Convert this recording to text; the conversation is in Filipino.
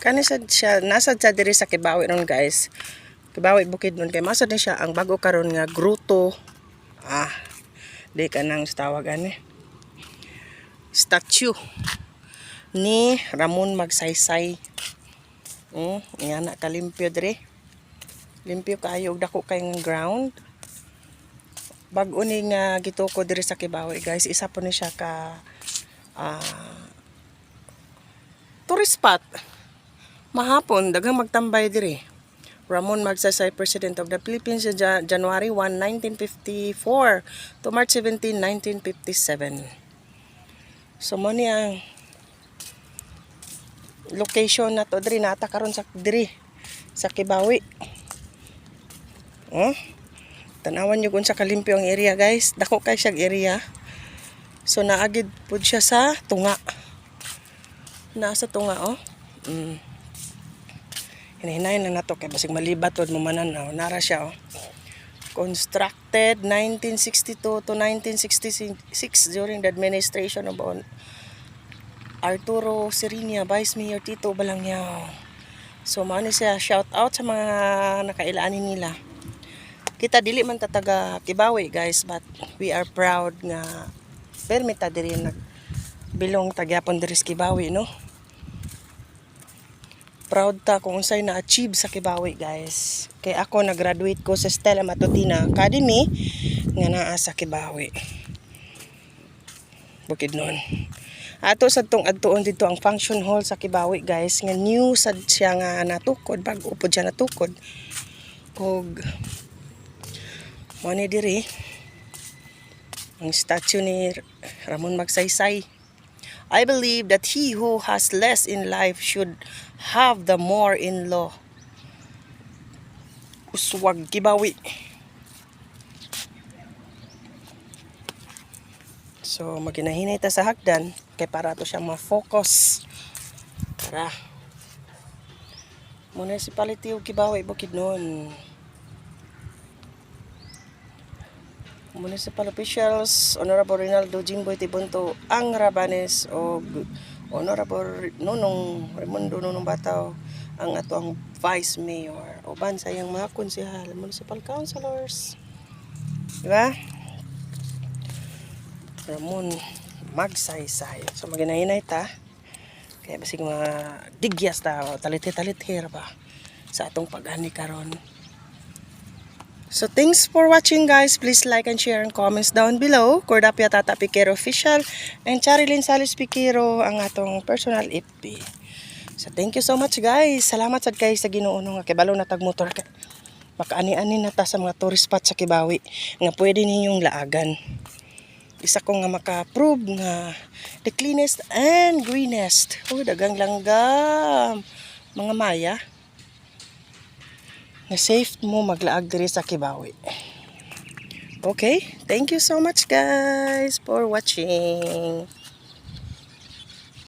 Kani sad siya nasa sa diri sa Kibawi ron guys. Kibawi bukid nun kay masad na siya ang bago karon nga gruto. Di ka nang tawag ani. Statue ni Ramon Magsaysay. Nga na kalimpyo diri. Limpyo kayo og dako kay nga ground. Bag-o ni nga gituko diri sa Kibawi guys. Isa po ni siya ka tourist spot. Mahapon daghang magtambay diri. Ramon Magsaysay, President of the Philippines, January 1, 1954 to March 17, 1957. So mo ni ang location na to diri nata karon sa diri sa Kibawi. Tanawan niyo kung sa kalimpyo ang area guys. Dako kay siyang area. So naagid pud siya sa tunga. Nasa tunga Hinahinay na nato kay basig malibat od mo manan nara siya Constructed 1962 to 1966 during the administration of Arturo Sirinia, Vice Mayor Tito Balangyaw. So mao ni siya, shout out sa mga nakailanin nila. Kita dili man taga Kibawi guys, but we are proud nga permita diri bilong tagyapon diri sa Kibawi no. Proud ta kung unsay na-achieve sa Kibawi guys. Kay ako nag-graduate ko sa Stella Matutina Academy nga naa sa Kibawi. Bukidnon. Ato sa tong adtuon dito ang function hall sa Kibawi guys. Nga new sad siya nga natukod. Bago po siya natukod. Kog mo ni diri ang statue ni Ramon Magsaysay. I believe that he who has less in life should have the more in law. Uswag Kibawi. So maginahinay ta sa hagdan kay para to siyang ma-focus. Tara. Municipality of Kibawi Bukidnon. Municipal officials, Honorable Rinaldo Jimboy Tibunto, ang Rabanes o Honorable Nunong Raimundo Nunong Bataw, ang atong Vice Mayor o bansa yung mga konsehal, municipal councilors. Diba? Ramon Magsaysay. So maginahinay ta. Kaya basig mga digyas ta, talit-talit ba sa atong pag-ani karon. So thanks for watching guys. Please like and share and comments down below. Cordapia Tata Piquero Official and Charilyn Salis Piquero ang atong personal FB. So thank you so much guys. Salamat sad guys sa Ginoo nga kibalo na tag motor. Makaani-ani na ta sa mga tourist spot sa Kibawi nga pwede ninyong laagan. Isa ko nga maka-prove nga the cleanest and greenest. Dagang langgam. Mga maya. Na safe mo maglaag diri sa Kibawi. Okay, thank you so much guys for watching.